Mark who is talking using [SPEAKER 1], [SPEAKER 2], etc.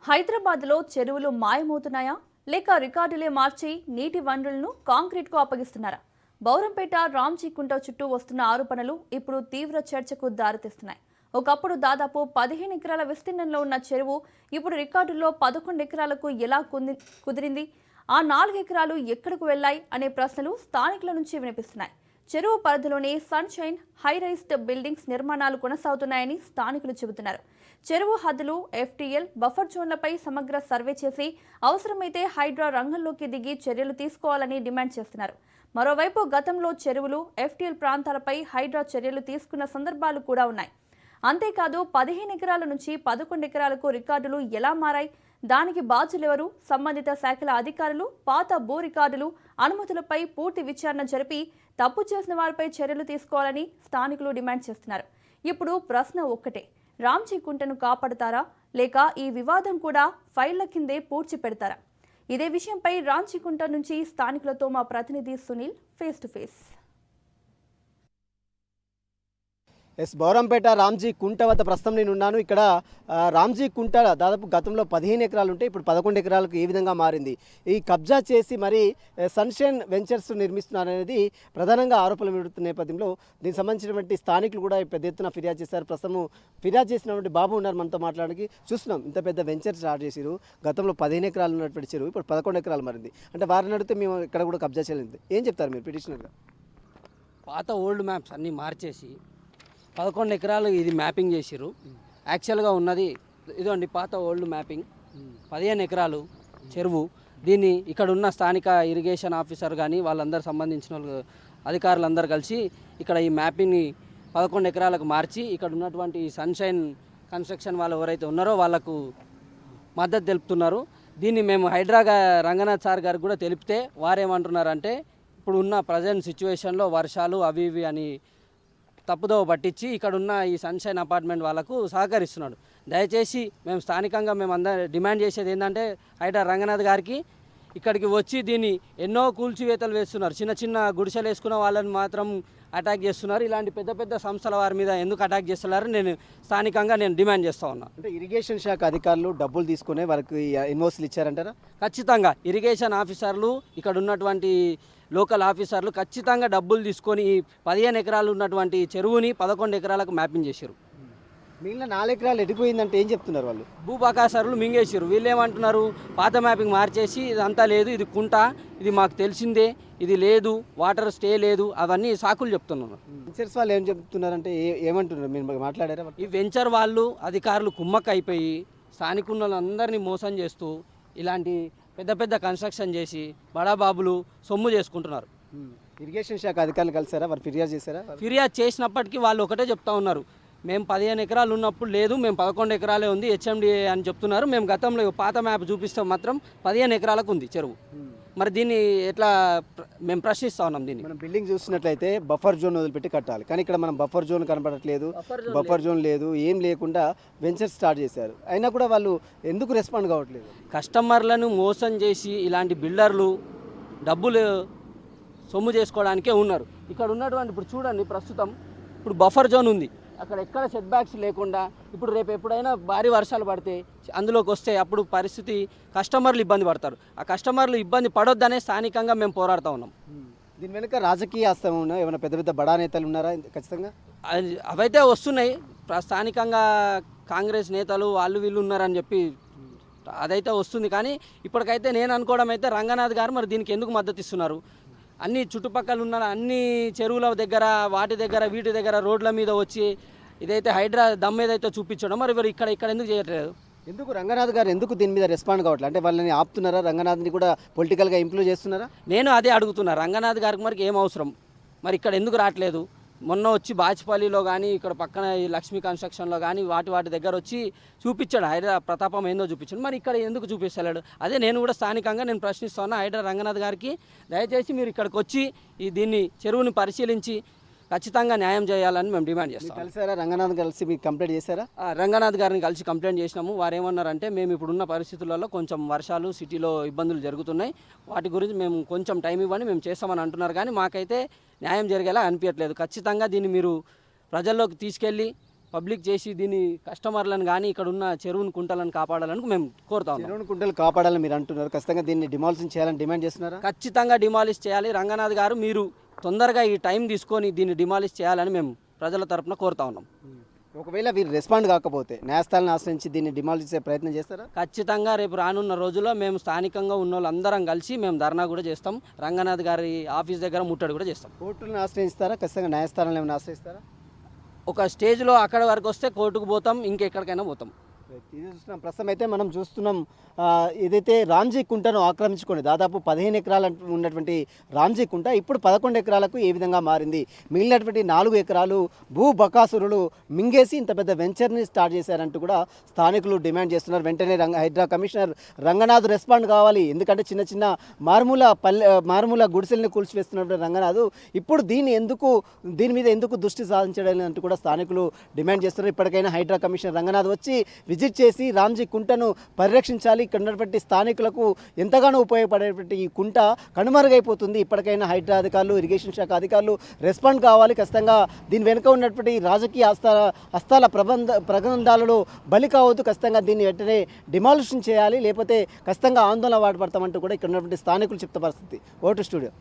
[SPEAKER 1] హైదరాబాద్లో చెరువులు మాయమవుతున్నాయా లేక రికార్డులే మార్చి నీటి వనరులను కాంక్రీట్కు అప్పగిస్తున్నారా? బౌరంపేట రామ్జీ కుంట చుట్టూ వస్తున్న ఆరోపణలు ఇప్పుడు తీవ్ర చర్చకు దారితీస్తున్నాయి. ఒకప్పుడు దాదాపు 15 ఎకరాల విస్తీర్ణంలో ఉన్న చెరువు ఇప్పుడు రికార్డుల్లో 11 ఎకరాలకు ఎలా కుదిరింది? ఆ 4 ఎకరాలు ఎక్కడకు వెళ్లాయి అనే ప్రశ్నలు స్థానికుల నుంచి వినిపిస్తున్నాయి. చెరువు పరిధిలోనే సన్షైన్ హైరైజ్డ్ బిల్డింగ్స్ నిర్మాణాలు కొనసాగుతున్నాయని స్థానికులు చెబుతున్నారు. చెరువు హద్దులు, ఎఫ్టీఎల్, బఫర్ జోన్లపై సమగ్ర సర్వే చేసి అవసరమైతే హైడ్రా రంగంలోకి దిగి చర్యలు తీసుకోవాలని డిమాండ్ చేస్తున్నారు. మరోవైపు గతంలో చెరువులు, ఎఫ్టీఎల్ ప్రాంతాలపై హైడ్రా చర్యలు తీసుకున్న సందర్భాలు కూడా ఉన్నాయి. అంతేకాదు 15 ఎకరాల నుంచి 11 ఎకరాలకు రికార్డులు ఎలా మారాయి? దానికి బాధ్యులెవరు? సంబంధిత శాఖల అధికారులు పాత భూ రికార్డులు, అనుమతులపై పూర్తి విచారణ జరిపి తప్పు చేసిన వారిపై చర్యలు తీసుకోవాలని స్థానికులు డిమాండ్ చేస్తున్నారు. ఇప్పుడు ప్రశ్న ఒక్కటే, రామ్జీ కుంటను కాపాడతారా లేక ఈ వివాదం కూడా ఫైళ్ల కిందే పూడ్చి పెడతారా? ఇదే విషయంపై రామ్జీ కుంట నుంచి స్థానికులతో మా ప్రతినిధి Sunil face to face.
[SPEAKER 2] Bowrampet Ramji కుంట వద్ద ప్రస్తుతం నేను ఉన్నాను. ఇక్కడ రామ్జీ కుంట దాదాపు గతంలో 15 ఎకరాలు ఉంటే ఇప్పుడు 11 ఎకరాలకు ఏ విధంగా మారింది? ఈ కబ్జా చేసి మరి సన్షైన్ వెంచర్స్ నిర్మిస్తున్నారనేది ప్రధానంగా ఆరోపణలు విడుతున్న నేపథ్యంలో దీనికి సంబంధించినటువంటి స్థానికులు కూడా పెద్ద ఎత్తున ఫిర్యాదు చేశారు. ప్రస్తుతం ఫిర్యాదు చేసినటువంటి బాబు ఉన్నారు మనతో మాట్లాడడానికి. చూస్తున్నాం ఇంత పెద్ద వెంచర్ స్టార్ట్ చేసారు. గతంలో 15 ఎకరాలు ఉన్నటువంటి చెరువు ఇప్పుడు 11 ఎకరాలు మారింది. అంటే వారిని అడిగితే మేము ఇక్కడ కూడా కబ్జా చేయలేదు. ఏం చెప్తారు మీరు పిటిషనర్గా?
[SPEAKER 3] పాత ఓల్డ్ మ్యాప్స్ అన్నీ మార్చేసి 11 ఎకరాలు ఇది మ్యాపింగ్ చేసిర్రు. యాక్చువల్గా ఉన్నది ఇదండి పాత ఓల్డ్ మ్యాపింగ్, 15 ఎకరాలు చెరువు. దీన్ని ఇక్కడ ఉన్న స్థానిక ఇరిగేషన్ ఆఫీసర్ కానీ వాళ్ళందరూ సంబంధించిన వాళ్ళు అధికారులందరూ కలిసి ఇక్కడ ఈ మ్యాపింగ్ని 11 ఎకరాలకు మార్చి ఇక్కడ ఉన్నటువంటి సన్షైన్ కన్స్ట్రక్షన్ వాళ్ళు ఎవరైతే ఉన్నారో వాళ్ళకు మద్దతు తెలుపుతున్నారు. దీన్ని మేము హైడ్రాగా రంగనాథ్ సార్ గారికి కూడా తెలిపితే వారేమంటున్నారంటే ఇప్పుడు ఉన్న ప్రజెంట్ సిచ్యువేషన్లో వర్షాలు అవి ఇవి అని తప్పుదోవ పట్టించి ఇక్కడున్న ఈ సన్షైన్ అపార్ట్మెంట్ వాళ్ళకు సహకరిస్తున్నాడు. దయచేసి మేము స్థానికంగా మేము అందరం డిమాండ్ చేసేది ఏంటంటే హైడ్రా రంగనాథ్ గారికి ఇక్కడికి వచ్చి దీన్ని ఎన్నో కూల్చివేతలు వేస్తున్నారు. చిన్న చిన్న గుడిసెలు వేసుకున్న వాళ్ళని మాత్రం అటాక్ చేస్తున్నారు. ఇలాంటి పెద్ద పెద్ద సంస్థల వారి మీద ఎందుకు అటాక్ చేస్తున్నారు నేను స్థానికంగా డిమాండ్ చేస్తూ ఉన్నా.
[SPEAKER 2] అంటే ఇరిగేషన్ శాఖ అధికారులు డబ్బులు తీసుకునే వారికి ఇన్వాయిస్లు ఇచ్చారంటారా?
[SPEAKER 3] ఖచ్చితంగా ఇరిగేషన్ ఆఫీసర్లు ఇక్కడ ఉన్నటువంటి లోకల్ ఆఫీసర్లు ఖచ్చితంగా డబ్బులు తీసుకొని 15 ఎకరాలు ఉన్నటువంటి చెరువుని 11 ఎకరాలకు మ్యాపింగ్ చేశారు.
[SPEAKER 2] మిగిలిన 4 ఎకరాలు ఎడిపోయిందంటే ఏం చెప్తున్నారు వాళ్ళు?
[SPEAKER 3] భూపాకాసారులు మింగేసారు. వీళ్ళు ఏమంటున్నారు, పాత మ్యాపింగ్ మార్చేసి ఇదంతా లేదు, ఇది కుంట, ఇది మాకు తెలిసిందే, ఇది లేదు, వాటర్ స్టే లేదు, అవన్నీ సాకులు చెప్తున్నారు.
[SPEAKER 2] వెంచర్స్ వాళ్ళు ఏం చెప్తున్నారంటే ఏమంటున్నారు? మీరు మాట్లాడారా?
[SPEAKER 3] ఈ వెంచర్ వాళ్ళు అధికారులు కుమ్మక్క అయిపోయి స్థానికున్న వాళ్ళందరినీ మోసం చేస్తూ ఇలాంటి పెద్ద పెద్ద కన్స్ట్రక్షన్ చేసి బడాబాబులు సొమ్ము చేసుకుంటున్నారు.
[SPEAKER 2] ఇరిగేషన్ శాఖ అధికారులు కలిసారా? వారు ఫిర్యాదు చేశారా?
[SPEAKER 3] ఫిర్యాదు చేసినప్పటికీ వాళ్ళు ఒకటే చెప్తా ఉన్నారు, మేము 15 ఎకరాలు ఉన్నప్పుడు లేదు, మేము 11 ఎకరాలే ఉంది హెచ్ఎండిఏ అని చెప్తున్నారు. మేము గతంలో పాత మ్యాప్ చూపిస్తే మాత్రం 15 ఎకరాలకు ఉంది చెరువు. మరి దీన్ని ఎట్లా మేము ప్రశ్నిస్తూ ఉన్నాం. దీన్ని
[SPEAKER 2] మనం బిల్డింగ్ చూసినట్లయితే బఫర్ జోన్ వదిలిపెట్టి కట్టాలి, కానీ ఇక్కడ మనం బఫర్ జోన్ కనపడట్లేదు, బఫర్ జోన్ లేదు, ఏం లేకుండా వెంచర్ స్టార్ట్ చేశారు. అయినా కూడా వాళ్ళు ఎందుకు రెస్పాండ్ కావట్లేదు?
[SPEAKER 3] కస్టమర్లను మోసం చేసి ఇలాంటి బిల్డర్లు డబ్బులు సొమ్ము చేసుకోవడానికే ఉన్నారు. ఇక్కడ ఉన్నటువంటి ఇప్పుడు చూడండి, ప్రస్తుతం ఇప్పుడు బఫర్ జోన్ ఉంది, అక్కడ ఎక్కడ సెట్ బ్యాక్స్ లేకుండా ఇప్పుడు రేపు ఎప్పుడైనా భారీ వర్షాలు పడితే అందులోకి వస్తే అప్పుడు పరిస్థితి కస్టమర్లు ఇబ్బంది పడతారు. ఆ కస్టమర్లు ఇబ్బంది పడొద్దనే స్థానికంగా మేము పోరాడుతూ ఉన్నాం.
[SPEAKER 2] దీని వెనుక రాజకీయ హస్తం ఉన్నా? ఏమైనా పెద్ద పెద్ద బడా నేతలు ఉన్నారా? ఖచ్చితంగా
[SPEAKER 3] అవైతే వస్తున్నాయి. స్థానికంగా కాంగ్రెస్ నేతలు వాళ్ళు వీళ్ళు ఉన్నారని చెప్పి అదైతే వస్తుంది. కానీ ఇప్పటికైతే నేను అనుకోవడం అయితే రంగనాథ్ గారు మరి దీనికి ఎందుకు మద్దతు ఇస్తున్నారు? అన్ని చుట్టుపక్కల ఉన్న అన్ని చెరువుల దగ్గర వాటి దగ్గర వీటి దగ్గర రోడ్ల మీద వచ్చి ఇదైతే హైడ్రా దమ్ ఏదైతే చూపించడం మరి ఇక్కడ ఎందుకు చేయట్లేదు?
[SPEAKER 2] ఎందుకు రంగనాథ్ గారు ఎందుకు దీని మీద రెస్పాండ్ కావట్లేదు? అంటే వాళ్ళని ఆపుతున్నారా? రంగనాథ్ని కూడా పొలిటికల్గా ఇంప్రూవ్ చేస్తున్నారా?
[SPEAKER 3] నేను అదే అడుగుతున్నా, రంగనాథ్ గారికి మరి ఏం అవసరం, మరి ఇక్కడ ఎందుకు రావట్లేదు? మొన్న వచ్చి బాచిపల్లిలో కానీ ఇక్కడ పక్కన ఈ లక్ష్మీ కన్స్ట్రక్షన్లో కానీ వాటి దగ్గర వచ్చి చూపించాడు, హైడ్రా ప్రతాపం ఏందో చూపించాడు. మరి ఇక్కడ ఎందుకు చూపిస్తలేడు? అదే నేను కూడా స్థానికంగా నేను ప్రశ్నిస్తున్నా హైడ్రా రంగనాథ్ గారికి, దయచేసి మీరు ఇక్కడికి వచ్చి దీన్ని చెరువుని పరిశీలించి ఖచ్చితంగా న్యాయం చేయాలని మేము డిమాండ్ చేస్తాం.
[SPEAKER 2] కలిసారా? రంగనాథ్ కలిసి మీకు కంప్లైంట్ చేశారా?
[SPEAKER 3] రంగనాథ్ గారిని కలిసి కంప్లైంట్ చేసినాము. వారు ఏమన్నారంటే మేము ఇప్పుడున్న పరిస్థితులలో కొంచెం వర్షాలు సిటీలో ఇబ్బందులు జరుగుతున్నాయి, వాటి గురించి మేము కొంచెం టైం ఇవ్వండి, మేము చేస్తామని అంటున్నారు. కానీ మాకైతే న్యాయం జరిగేలా అనిపించట్లేదు. ఖచ్చితంగా దీన్ని మీరు ప్రజల్లోకి తీసుకెళ్ళి పబ్లిక్ చేసి దీని కస్టమర్లను కానీ ఇక్కడ ఉన్న చెరువును కుంటలను కాపాడాలని మేము కోరుతా ఉన్నాం.
[SPEAKER 2] చెరువును కుంటలు కాపాడాలని మీరు అంటున్నారు, ఖచ్చితంగా దీన్ని డిమాలిషన్ చేయాలని డిమాండ్ చేస్తున్నారా?
[SPEAKER 3] ఖచ్చితంగా డిమాలిష్ చేయాలి. రంగనాథ్ గారు మీరు తొందరగా ఈ టైం తీసుకొని దీన్ని డిమాలిష్ చేయాలని మేము ప్రజల తరపున కోరుతా ఉన్నాం.
[SPEAKER 2] ఒకవేళ వీరు రెస్పాండ్ కాకపోతే న్యాయస్థానాన్ని ఆశ్రయించి దీన్ని డిమాలిష్ చేసే ప్రయత్నం చేస్తారా?
[SPEAKER 3] ఖచ్చితంగా రేపు రానున్న రోజుల్లో మేము స్థానికంగా ఉన్న వాళ్ళందరం కలిసి మేము ధర్నా కూడా చేస్తాం. రంగనాథ్ గారి ఆఫీస్ దగ్గర ముట్టడి కూడా చేస్తాం.
[SPEAKER 2] కోర్టులను ఆశ్రయిస్తారా? ఖచ్చితంగా న్యాయస్థానాలను ఏమైనా ఆశ్రయిస్తారా?
[SPEAKER 3] ఒక స్టేజ్లో అక్కడ వరకు వస్తే కోర్టుకు పోతాం, ఇంకెక్కడికైనా పోతాం.
[SPEAKER 2] ఇది చూస్తున్నాం, ప్రస్తుతం అయితే మనం చూస్తున్నాం ఏదైతే రామ్జీ కుంటను ఆక్రమించుకొని దాదాపు 15 ఎకరాలు ఉన్నటువంటి రామ్జీ కుంట ఇప్పుడు 11 ఎకరాలకు ఏ విధంగా మారింది. మిగిలినటువంటి 4 ఎకరాలు భూ బకాసురులు మింగేసి ఇంత పెద్ద వెంచర్ని స్టార్ట్ చేశారంటూ కూడా స్థానికులు డిమాండ్ చేస్తున్నారు. వెంటనే హైడ్రా కమిషనర్ రంగనాథ్ రెస్పాండ్ కావాలి. ఎందుకంటే చిన్న చిన్న మారుమూల గుడిసెల్ని కూల్చివేస్తున్నటువంటి రంగనాథ్ ఇప్పుడు దీని మీద ఎందుకు దృష్టి సాధించడం అంటూ కూడా స్థానికులు డిమాండ్ చేస్తున్నారు. ఇప్పటికైనా హైడ్రా కమిషనర్ రంగనాథ్ వచ్చి విజిట్ చేసి రామ్జీ కుంటను పరిరక్షించాలి. ఇక్కడ ఉన్నటువంటి స్థానికులకు ఎంతగానో ఉపయోగపడేటువంటి ఈ కుంట కనుమరుగైపోతుంది. ఇప్పటికైనా హైడ్రా అధికారులు, ఇరిగేషన్ శాఖ అధికారులు రెస్పాండ్ కావాలి. ఖచ్చితంగా దీని వెనుక ఉన్నటువంటి రాజకీయ హస్తాల ప్రబంధాలలో బలి కావద్దు. ఖచ్చితంగా దీన్ని వెంటనే డిమాలిషన్ చేయాలి, లేకపోతే ఖచ్చితంగా ఆందోళన వాడపడతామంటూ కూడా ఇక్కడ ఉన్నటువంటి స్థానికులు చెప్తున్న పరిస్థితి. Vote studio.